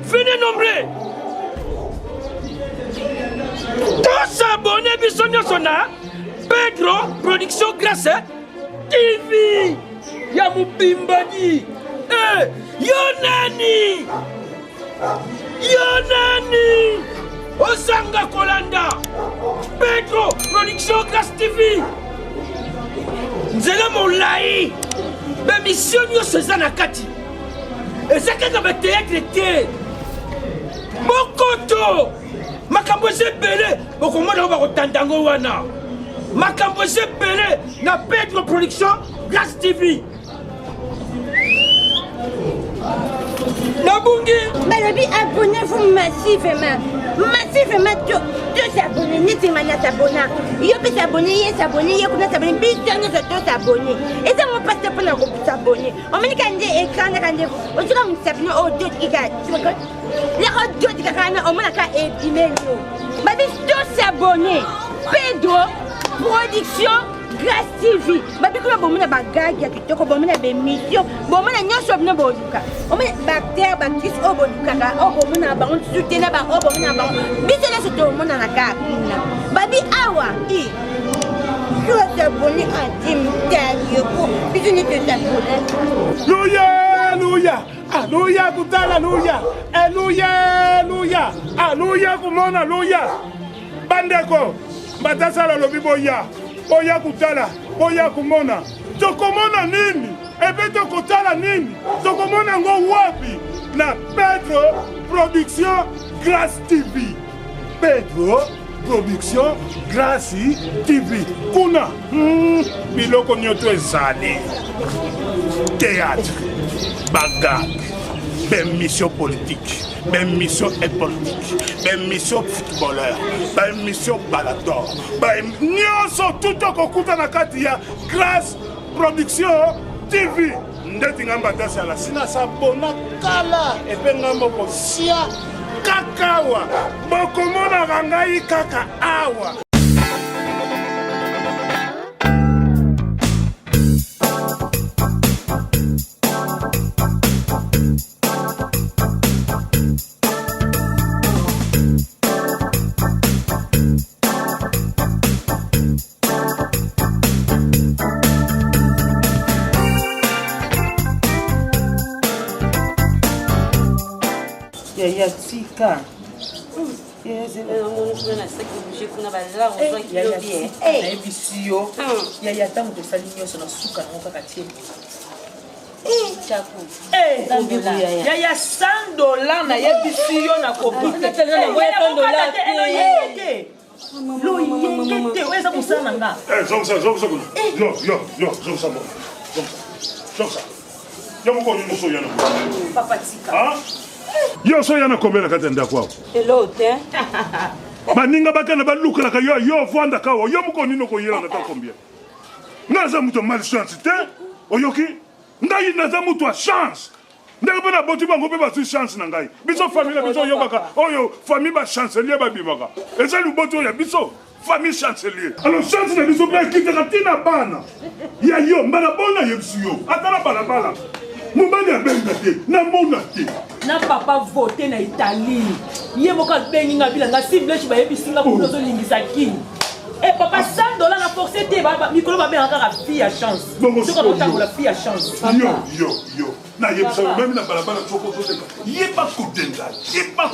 venez nombreux. Tous abonnés Bissonniosona, Pedro Production Grâce TV. Yamubimbadi. Yonani. Osanga Kolanda. Pedro Production Grâce TV. Nzela Molai. Mission Yosezana Kati. Et ça que dans le théâtre était. Mokoto. Makambo Zebele. Bokomo na ba kotandango wana. Makambo Zebele na Pedro Production Grâce TV. Nabungi. Balobi, abonnez-vous massivement. Massivement, tous abonnés. N'était pas s'abonner. Yo peut s'abonner, s'abonner, yo peut s'abonner. Bisous, nous tous s'abonner. Et ça, on passe pour nous s'abonner. On met quand des écrans, quand des. On dit qu'on s'abonne aux deux qui gagnent. Les autres qui gagnent, on met qu'à épimer nous. Babi, tous s'abonner. Pedro Production Grâce TV. Babi, qu'on a bon na bagage, ya kitoko, bon na bémission, bon na nyosho na boduka. On met bactère, bactrice au boduka, au bon na ba, on soutient na ba, au bon na ba. Bisous là, c'est tout le monde na ka. Babi awa, i. Tous s'abonner à Tim Talioko. Bisous ni tous s'abonner. Alléluia, alléluia. Alléluia, kutala, alléluia. Alléluia, alléluia. Alléluia, kumona, alléluia. Bandeko, batasa la lobi boya. Boya kutala, boya kumona. Tokomona nini? Ebe tokotala nini? Tokomona ngo wapi? Na Pedro Production Grâce TV. Pedro Production Grâce TV. Kuna, biloko nyoto ezali. Théâtre, bagarre, même mission politique, même mission politique, même mission footballeur, même mission balador, même nyonso tout okuta na kati ya Grâce Production TV. Ndeti ngamba tasa la sina sabona kala epenga moko sia kakawa bokomona rangai kaka awa. Ya tika. Ya tango tosali nyonso na suka nango kaka tie. Ya $100 na yebisi yo na kopi. Loyengete oza mosala na nga. Papa tika. Yo so yana combien kati ndako wako? Elote. Baninga bakana baluka ka yo vanda ka yo mukoni no ko yela na ta combien? Naza muto malchance te? Oyoki? Ngai naza muto a chance. Ndenge bana botu bango pe ba su chance na ngai. Biso famille biso yo baka. Oyo famille ba chancelier ba bimaka. Eza lu botu ya biso famille chancelier. Alors chance na biso ba kitaka tina bana. Ya yo mbana bona yebsu yo. Atala bala. Mobali a benga te, na mona te. Na papa voté na Italie. Ye moka bengi nga bilanga cible ci ba yebisinga ko zo lingisa kini. Eh papa $100 na forcé te ba mikolo ba benga ka fille à chance. Ce qu'on entend la fille à chance. Yo. Na yebsa même na balabala choko to te. Ye pas contenta. Ba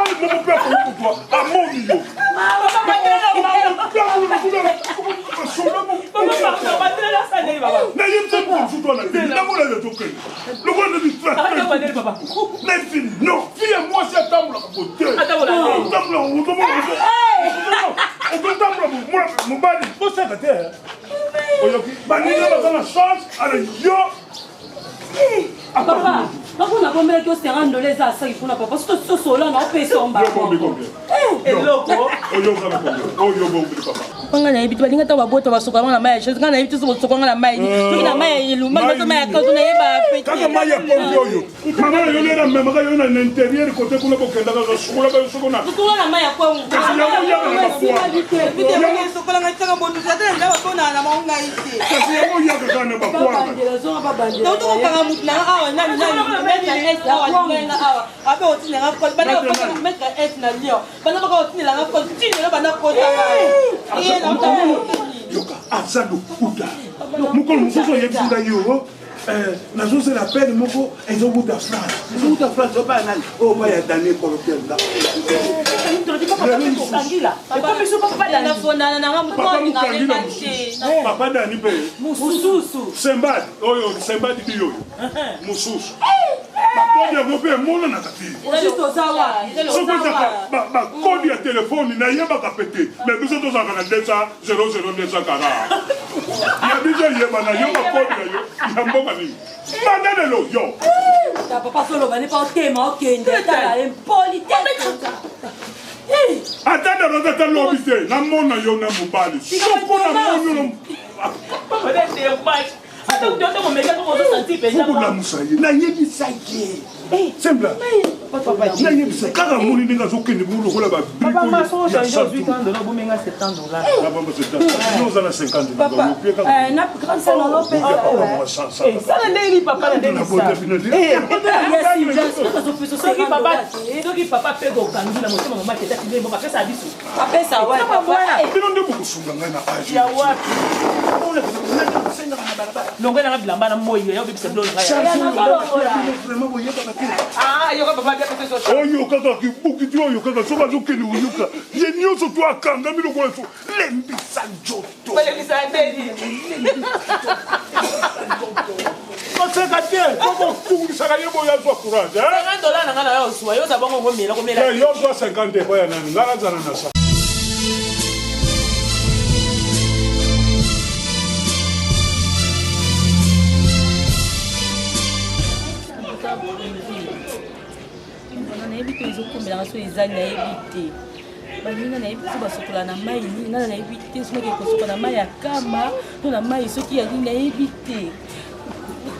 le mo pe ko toi. Amoni yo. Non, fille et moi c'est attendre la beauté. Mon bali, faut s'arrêter. La chance, allez, yo. Papa, quand on a combien de $100 les assailles pour la papa, c'est tout cela, on peut s'en battre. Et loco. On a évité de faire boîte à souvent la main, je n'ai évité de souvent la main. Tu n'as pas eu le mal de ma quand on est pas. Quand on a eu maman, il y a même un intérieur côté pour le bouquet dans la chocolat. Tout la main à quoi on yoka azado kuta mukolo mususu yebisinga yo nazozela pene moko ezokuta France ezokuta France oba nani oba ya dane kolopelda papa dani pe mususu sembadi oyo sembadi biyo mususu bakodi yango mpe emonana kati sokotaka bakodi ya telefone nayebaka pete me biso tozalaka na 200 ya biso yeba na yo bakodi na yo ya mboka nini mananelo yo papa soloba ne pa otema okende tala impolitesse atanda rozata lobi te namona yo na mobali soko na mono okolamusa ye nayebisa ye sembla nayebisa kaka moni ndenge azokende bolokola babikoyoza na 50bino nde bokosunga ngai na age longwe na bilamba na moyo ya bibisa blonga oyo kaka kibuki ti oyo kaka so bazokende oyuka ye nyonso to akangami lokola so lembisa njoto oseka te okotungisaka ye boyo azwa courage yo ozwa 50 po ya nani ngaka nzana na sa nayebi te ezokomelanga so eza nayebi te baninga nayebi te basokola na mai nini nana nayebi te soki ekosoka na mai ya kama to na mai soki ya nini nayebi te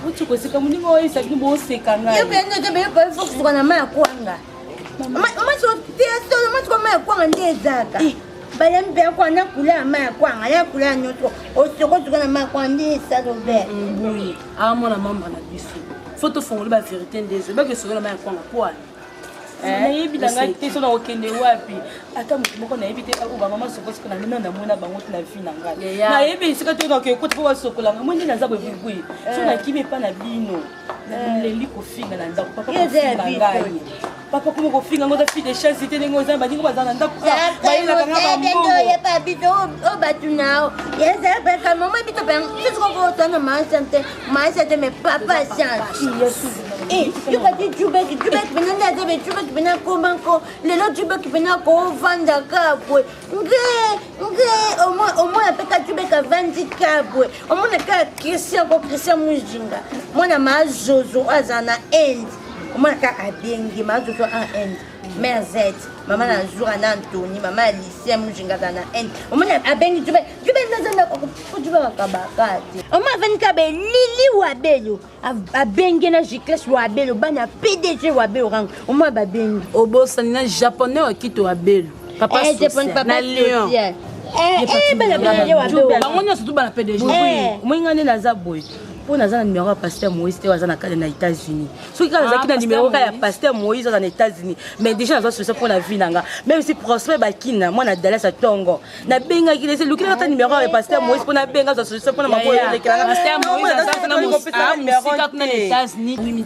oti koseka moninga oyo esabini booseka ngayokosoka na mai ya kwanga masoko mai ya kwanga nde ezaka bayambi mpe yakwanga nakula ya mai ya kwanga yakula ya nyonso osokosoka na mai ya kwanga nde esalobe mbuyi amona mamba na biso fo tofongoli baverité ndeze bakesokola mai ya kwanga poani nayebi na ngai te so na okende wapi ata motu moko nayebi te bamama sokosiko na ndena na moi na bango te na vi na ngai nayebi esika te nakekota mpo basokolanga moi nde naza boebibui so nakimi epa na bino naleli kofinga na ndako papa kofinga ngai papa komo kofinga ngo fi de chance te ndenge oza badingo baza na ndako bayelaka nga bambongoyepa bito o batu nao yezapeka mama bito pe sisikokootana maasante me papa chance yo bati jubeki pena nde azabe jubeki pena komanko lelo jubeki pena kovanda kabwe nge omona apeka jubeki avandi kabwe omona kaka christian mujinga mwana maazozo aza na inde omona kaka abengi maazozo en inde mère Z mama na nzura na Antoni mama Alicia mujinga na inde omona abengi jubeki nazanda kujubeka kabakati oma avandi be lili wabelo abengi na jikles wabelo bana PDG wabelo rang oma babengi obosani na japonais wakito wabelo papa na lion bango nyonso tu bana PDG moinga nde naza boye mpo naza na numéro ya Pasteur Moïse te aza na kade na États-Unis soki kaka nazalaki na numéro kaka ya Pasteur Moïse aza na États-Unis mais déjà nazwa solution mpo na vie na nga même si Prosper bakina mwana Dallas atongo nabengaki lese luki nakata numéro ya Pasteur Moïse mpo nabenga azwa solution mpo na maboyo olekelanga Pasteur Moïse aza na mosika kuna na États-Unis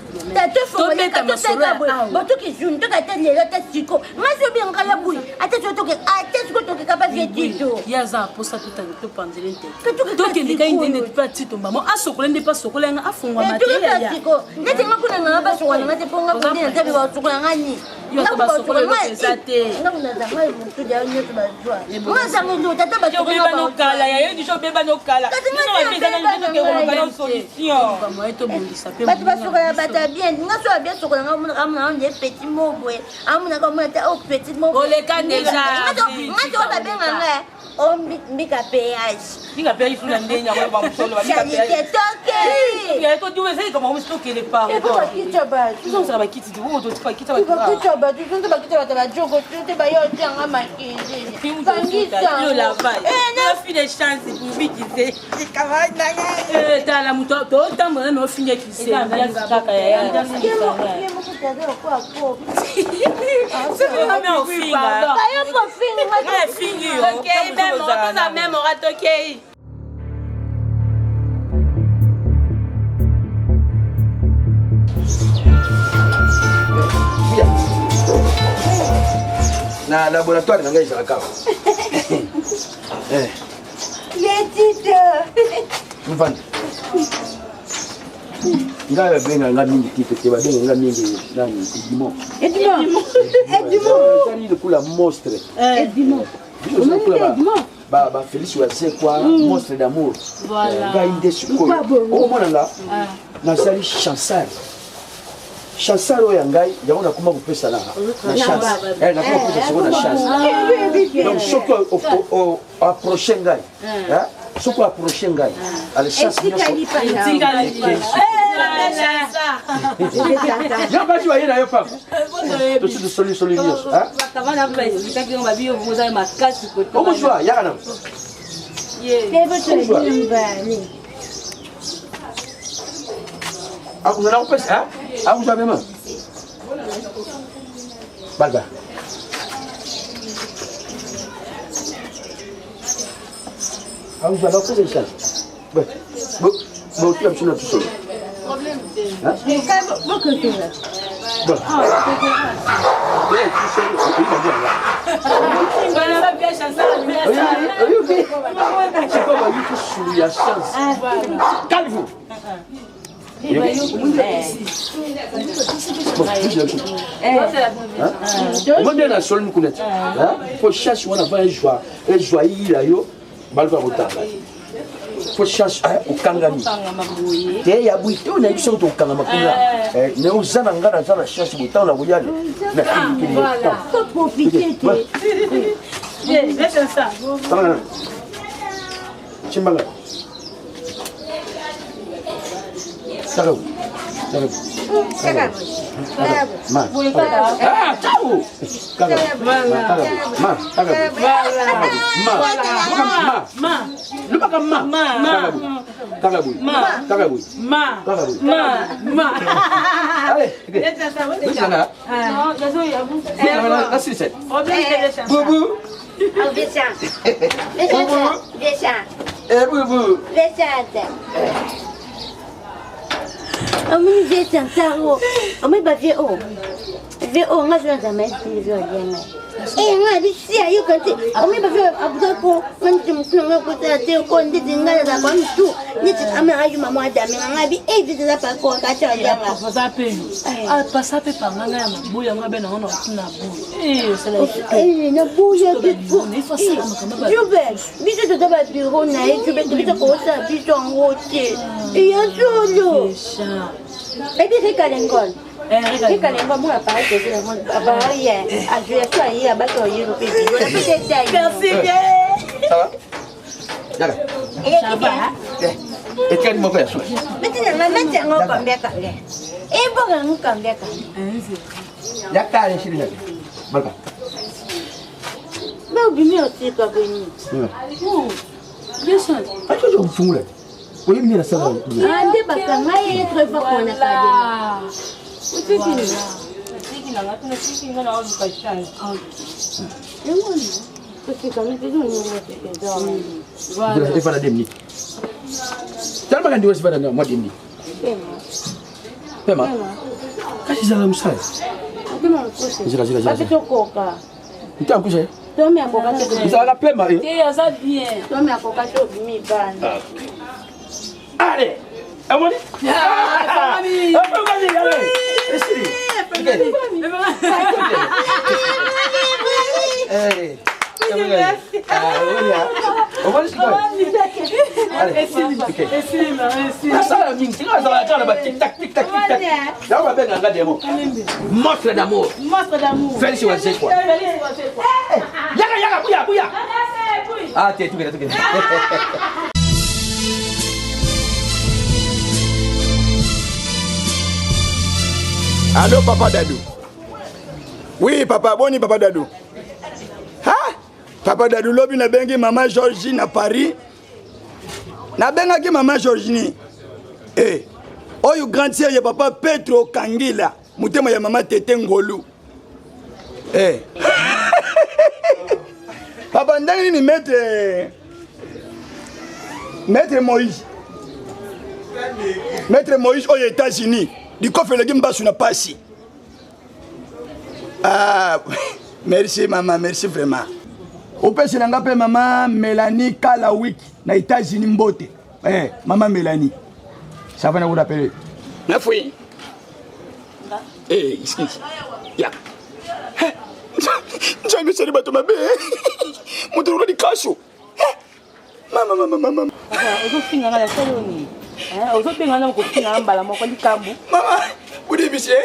botoki juni tokata lelo ata siko ngasi obenga ya bui ata siko tokeka pa vietito ye aza posa topandele nte tokendeka indende pa titombamo asokola nde pasokola yanga afungwa mateya ya nete nga kuna nga basokola nga te ponga kudina tabi basokola nga ni yo basokola yo pesa te nga kuna zanga mutu ja nyoto bazwa nga zanga ndo tata basokola beba no kala ya yo dijo beba no kala nga beza nga ke ko ba solution ba mo eto bondisa pe batu basokola bata bien nga so bien sokola nga muna amuna on est petit mobwe amuna ko muna ta o petit mobwe oleka déjà nga to ba benga nga o mbika péage Ninga pia ifuna ndenya kwa bamsolo ba nika pia. Ya ko duwe sai kama msitoke le pa. Eko kicha ba. Tuzo sala ba kiti tu, wo to tika kita ba. bato sonte bakita bato bajoko sonte bayotianga makili nafi de chance kubikise tala moto totambola na ofinga kisekaka na laboratoire na ngai ezalaka mvandi ngai babenga nga mingi tite te babenga nga mingi nani edimon lokula monstre bafélix wazekwa monstre d'amour ngai nde sikoyo okomonanga nazali chansard chansard oyo ya ngai yango nakoma kopesa na chance nakoma kopesa siko na chance donc soki approche ngai soki approche ngai ale chance yo basi baye na yo papa tosi tosoli nyonso omozwa yaka na vous allez repasser, hein? Ah, vous avez main? Balba. Ah, vous allez repasser ça? Bon, tu as besoin de tout seul. Problème. Hein? Bon. Calme-vous. Mondé na sol mukuneti. Faut chercher on va joie. Et joie là yo balva rotanga. Faut chercher au kangami. Te ya buite on a eu sur au kangama kuna. Ne uzana ngana za chercher buta na buyale. Na kili. Voilà. Faut profiter. Laisse ça. Chimbala. Salam. Ma. Ah, ciao. Ma. Allez, Amuni vete ntaro. Amui ba VO. VO nga zo za mai TV yenga. Nga lisi ayo kanti. Amui ba VO abuda ko nti mfuna ko ta te ko ndi dinga za kwa mtu. Niti ama ayu mama adami nga bi vite za pa ko ka ta yenga. Pasa pe. Ah pasa pe pa nga ya mabuya nga be na ona tuna bu. Na buya ke ko. Ni fasa kama ba. Jubel, biso to ba biro na e jubel to ko sa biso ngote. Iya solo. Et puis Rikalengol. Rikalengol, moi, apparaît que je l'ai à jouer à soi, il y a battu au Europe. Merci bien. Ça va? Yala. Ça va? Et quel mot faire? Maintenant, maintenant, on va bien parler. Et bon, on va bien parler. Yaka, les chiliens. Balka. Mais au bimi aussi, pas venu. Bien sûr. Ah, tu es au fond là. Oui, mais ça va. Ande bakanga ye très fort on a pas de. Siki na ngatu na siki ngana au kashani. Ngoni. Parce que nous faisons une Voilà. Il faut la demi. Tellement quand tu vas faire moi demi. Pema. Qu'est-ce que ça me fait? Zira. Parce que coca. Tu as couché? Tome à coca. Ça va pema. Eh, ça bien. Tome à coca to bimi bana. Allez, amoni. Famille. Allez. Allez. On va le allez, ça la mingi, ça va faire tic tac. Là on va bien regarder moi. Monstre d'amour. Félix Wazé quoi. Yaga, bouya. Ah, tu es tout bien. Allô, papa Dadou. Oui, papa, boni, papa Dadou. Ha? Papa Dadou, lobi na bengi maman Georgine à Paris. Na benga ki maman Georgine. Eh, oyo grand sœur ya papa Petro Kangila. Mutema ya maman Tete Ngolu. Eh. Papa ndani ni Maître Moïse. Maître Moïse aux États-Unis. Du coup, fait le game basse na passi. Ah, merci maman, merci vraiment. Au père c'est l'angapé maman Mélanie Kalawik na États-Unis mbote. Eh, maman Mélanie. Ça va vous rappeler. Na fouille. Eh, ici. Ya. Jamais ça ne va te m'aber. Mon tour de cacho. Maman. Ozofinga na saloni. Ozofinga na ko finga mbala moko likambu. Maman, vous dites monsieur,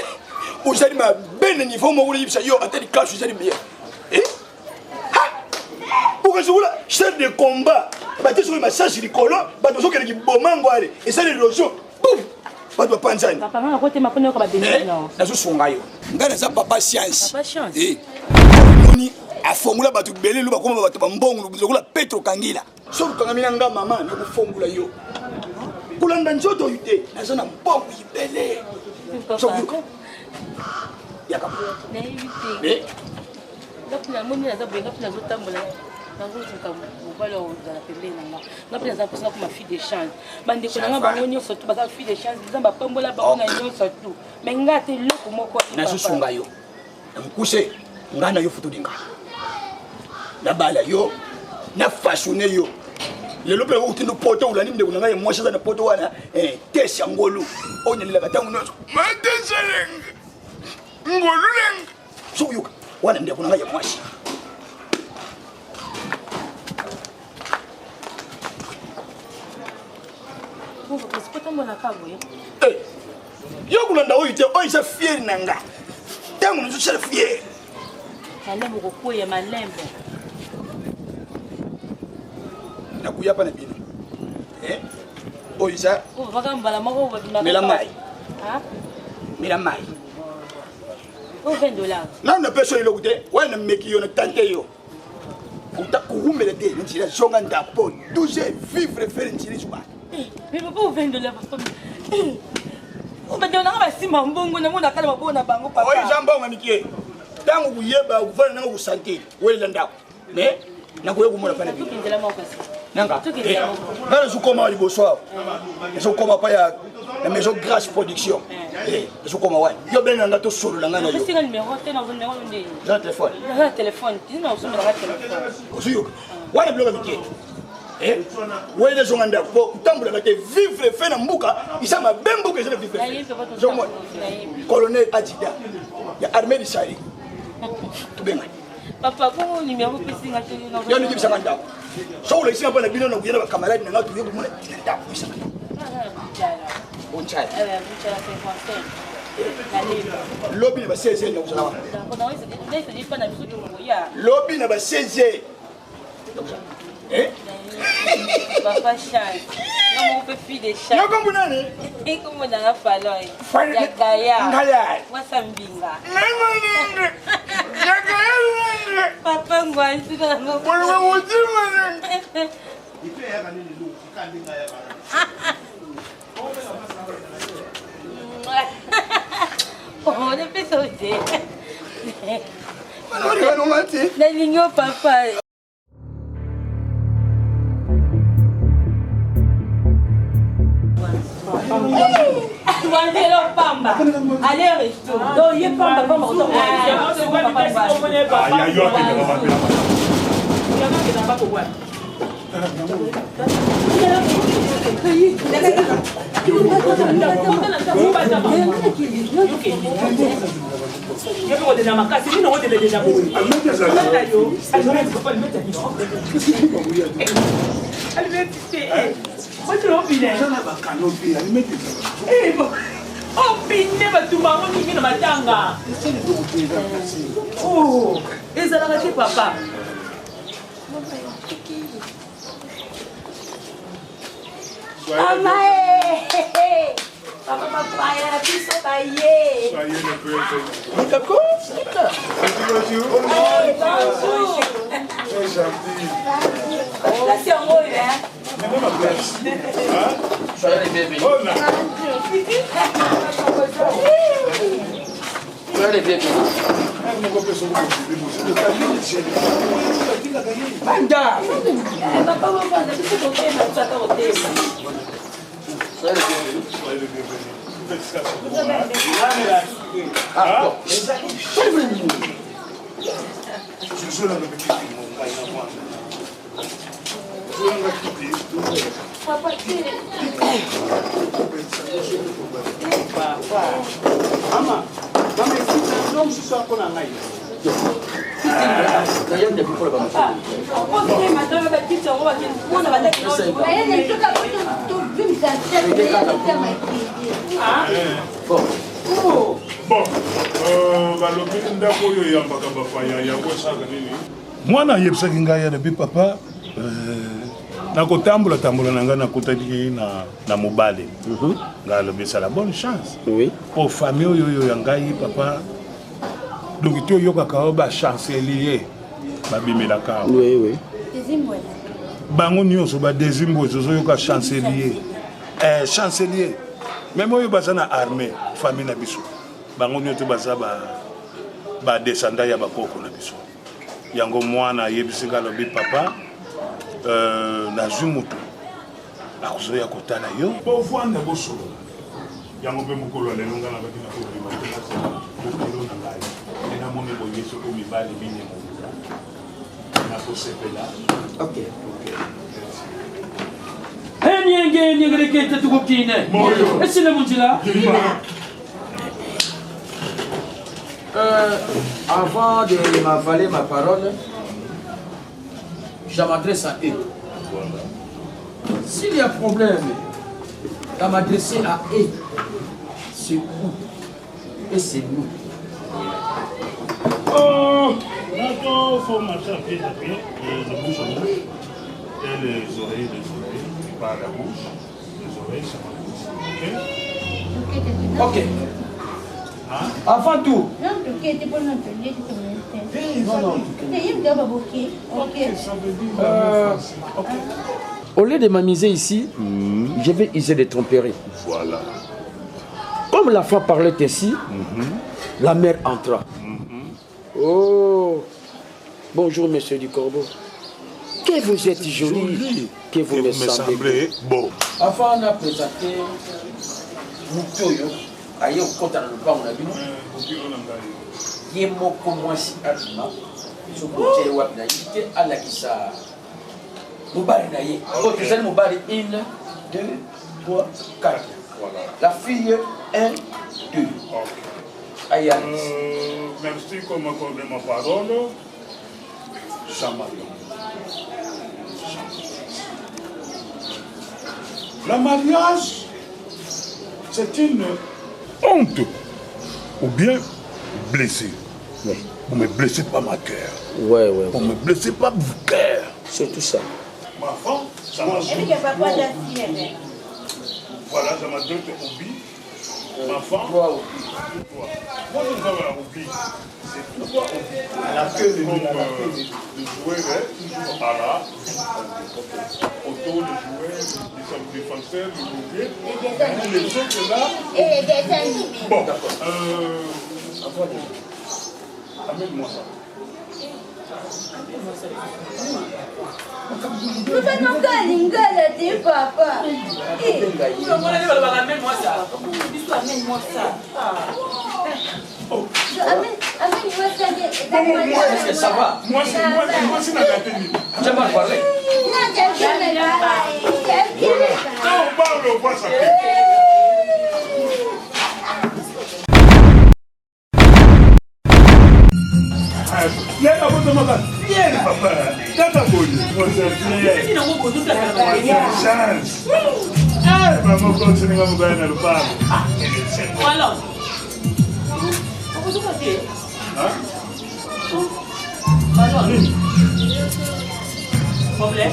vous allez ma belle niveau moi vous dites yo ateli cacho vous allez bien. Eh? Pour que je vous la chef de combat, bah tu sur ma charge ricolo, bah tu sur que bomango allez et ça les lojo. Pouf. Pas de panzani. Papa na côté makono ko ba béni non. Na zo songa yo. Ngana za papa science. Papa science. Eh. Ni afongula batu belelu bakoma batu bambongo lokola Petro Kangila. Soko kangamina nga mama na kufongula yo. Kulanda njoto yute na zona mbongo yibele. Soko. Yaka. Na yute. Eh. Lapula moni na zabenga pula zotambola. Nazozuka mobala ozala pembeni nanga nga mpe naza mposa kuma fille de change bandeko nanga bango nyonso tu baza fille de change eza bapambola bango na nyonso tu me nga te eloko moko nazosunga yo na mokuse ngai na yo fotolinga nabala yo nafashone yo lelo mpe okutindi poto olandi ndeko na ngai mwasi aza na poto wana tesi ya ngolu oyo nalelaka ntango nyonso mateselenge ngolulenga sokoyoka wana ndeko na ngai ya mwasi yo kulanda oyo te oyo eza fiere na nga ntango nazosala fiere malembo kokwea malembo nakuya pa na bino oyo eza mela mai mela mai nano napesa eloko te wana nameki yo na tante yo kukumbela te nzela zonga ndapo 12 vivre fere nzela ezobana mais papa $20 papa obadela nanga basima mbongo nango nakala mabongo na bango papa oyo eza mbongo mikie ntango kuyeba kuvana nanga kusante welela ndako mais nakoya komona pana bino nanga ngana ezokoma liboso awa ezokoma pa ya maison grâce production ezokoma wana yo bene nanga tosolola ngai na yo telefone ozoyoka wana biloko mikie wele zonga ndako po kutambulaka te vivre fe na mbuka isa mabe mbuka eza na vivre zomona colonel adida ya armée du Sahel tubengani papa ko numéro pisinga te yo ni kibisanga ndako so ule isinga pana bino na kuyena ba camarade nanga tuye kumona ndako bisanga bonchai lobi na ba 16 na kuzala wana lobi na ba 16 papa chance non mon fille de chance yoko munane iko na faloi ya gaya wasambinga ya gaya papa ngwanzi kana mwana mutima ife ya kanini lu kandinga ya oh ne pesa oje mana uri mati na lingo papa Pamba. Allez, resto. Donc, il y a Pamba comme on oh, pine batumba mingi na matanga. Oh, ezalaka te papa. Mama papa papa ya biso ba ye. D'accord? La c'est en haut, hein. Soyez les bienvenus. Soyez les bienvenus. Banda. Papa, on va faire des petits côtés, mais ça va côté. Soyez les bienvenus. Ah, bon. mwana ayebisaki ngai alobi papa nakotambola na ngai nakutaki na mobale ngai alobi sala bonne chance po famille oyo ya ngai papa donki ti oyokaka oyo bachancelier babimelaka awa bango nyonso badésimo ezozoyoka chancelier chancelier meme oyo baza na armée famille na biso bango nyonso baza badescendant ya bakoko na biso yango mwana ayebisi ngai alobi papa nazwi moto akozoya kotala yo po ovanda bosolola yango mpe mokolo ya lelo ngai nabaki nakobima mokolo na ngai enamoni boye soko mibali mine moza nakosepela niengelekete tukokine esile munjila Avant de m'avaler ma parole, je m'adresse à eux. S'il y a problème à m'adresser à eux, c'est où et c'est nous. Maintenant, il faut marcher à pied, les bouches en bouche, et les oreilles, par la bouche, les oreilles, ça va. Ok. Avant tout, au lieu de m'amuser ici, je vais user des tromperies. Voilà. Comme la femme parlait ainsi, la mère entra. Oh, bonjour monsieur du Corbeau. Que vous êtes joli, que vous me semblez beau. Avant de présenter Moutoyo, aïe au compte à l'enfant, on a vu. Ye moko mwasi adima, so kote wapna yite ala kisa. Mobali na ye. Donc vous allez mobali 1, 2, 3, 4. Voilà. La fille 1, 2. Aïe. Merci pour m'accorder ma parole. Jean-Marion. Le mariage, c'est une honte ou bien blessure. Ouais. Vous ne me blessez pas ma cœur. Ouais. Vous ne me blessez pas mon cœur. C'est tout ça. Ma femme, ça m'a donné. Voilà, ça m'a donné hobby. Ma femme, moi je vous avais un hobby. C'est trois hobbies. La queue de jouer, toujours à la autour de jouer, des défenseurs, du bouquet. Et les autres là. Et les dessins animés. Bon, amène-moi ça. Vous faites encore l'ingole de papa. Amène-moi ça. Amène-moi ça. Amène-moi ça. Est-ce que ça va? Moi, c'est la gâterie. J'aime pas parler. Non, j'aime bien parler. Quand on parle, on voit ça. Il y a la bonne de ma fière, papa. Quand t'as connu, moi c'est fier. Chance. Maman continue à me gagner le pas. Alors. Problème.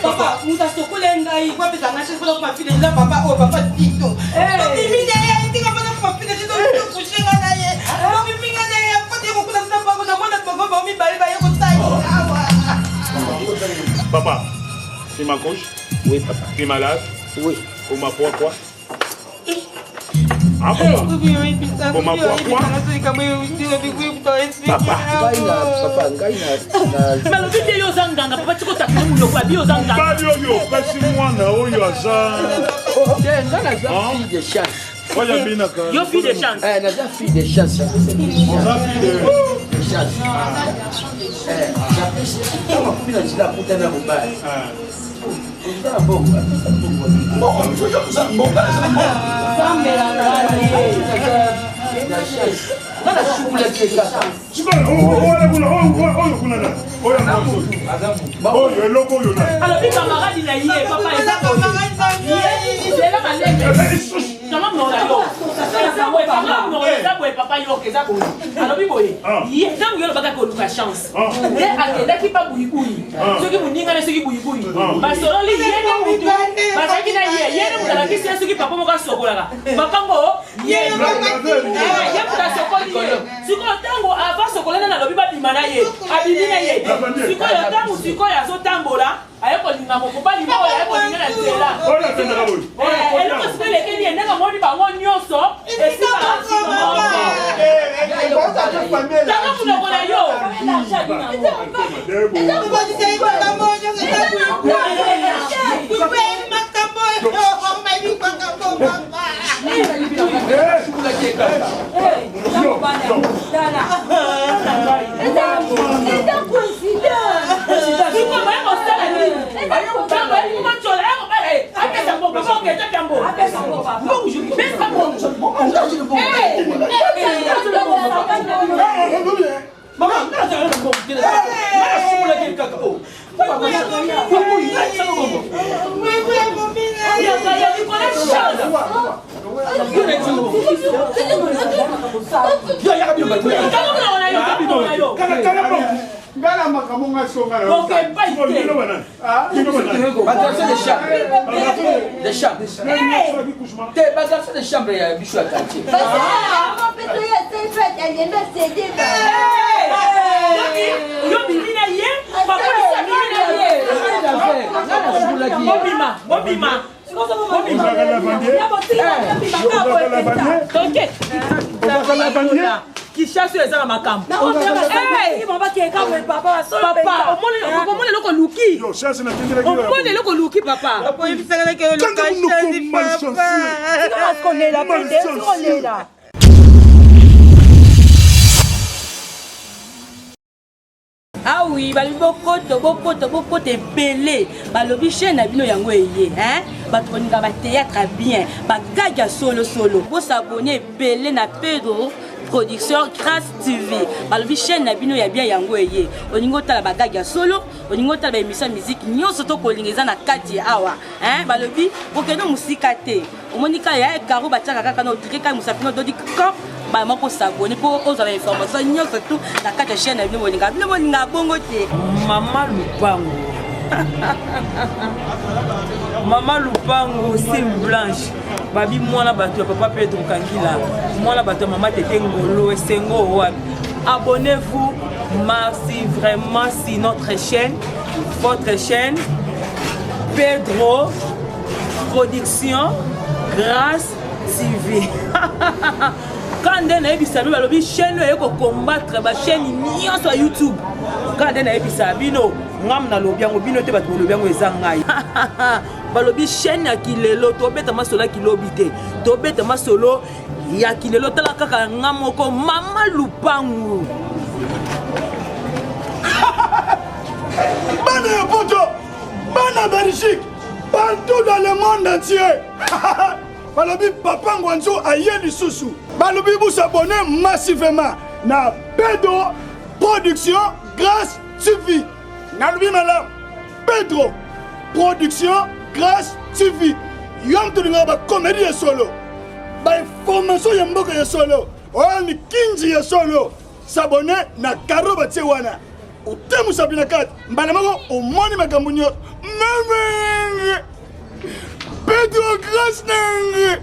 Papa, nous t'as socolé un gars, il va faire un achat pour ma fille déjà papa, oh papa Tito. Papa, tu m'accouches? Oui, papa. Tu es malade? Oui. Pour ma poids quoi? Ah, papa. Pour ma poids quoi? Papa, ngai na. Mais le bébé yo zanganga, papa tu kota kile mundo kwa bio zanganga. Pas yo, pesi mwana oyo aza. Ngai na fille de chance. Oya binaka. Yo fille de chance. Na fille de chance. Oza fille de chance. Kama kumi na jila puta na mubaya. Qui chasse les gens à ma cam. Papa, au moins le luki. Yo, chasse na tindira Au moins le luki, papa. Ah oui, beaucoup de belé. Balobi chaîne na bino yango eye, hein? Batoninga ba théâtre bien, ba gaga solo. Vous s'abonner belé na Pedro Production Grâce TV. Balobi chaîne na bino ya bien yango eye. Oningo tala ba gaga solo, oningo tala ba émission musique nyonso to kolingeza na kati awa, hein? Balobi okeno musika te. Omonika ya karo ba tchaka kaka no tike ka musafino dodi quand moko s'abonner pour aux informations nyonso tout na kati chaîne na bino bongo te Maman Lupango. Maman Lupango, Sim Blanche. Babi mwana bato ya papa Pedro Kangila. Mwana bato maman Tete Ngolo et Sengo Wab. Abonnez-vous, merci vraiment sur notre chaîne, votre chaîne Pedro Production Grâce TV. Quand on a vu ça, la chaîne est combattre la chaîne sur YouTube. Quand on a vu ça, bino, ngam na lobby ngo bino te bat lobby ngo ezangai. Ba lobby chaîne ya kilelo to beta masola kilobi te. To beta masolo ya kilelo tala kaka ngamoko Mama Lupango. Bana ya poto, bana Belgique, partout dans le monde entier. Balobi Papa Ngwanzo aye lisusu. Balobi vous s'abonner massivement na Pedro Production Grâce TV. Nalobi malam Pedro Production Grâce TV. Yom tulinga ba comédie ya solo. Ba information ya mboka ya solo. Oni kinji ya solo. S'abonner na Karo Batsewana. Utemu sabina kat. Mbana mako omoni makambo nyot. Meme Pedro Grâce Nenge.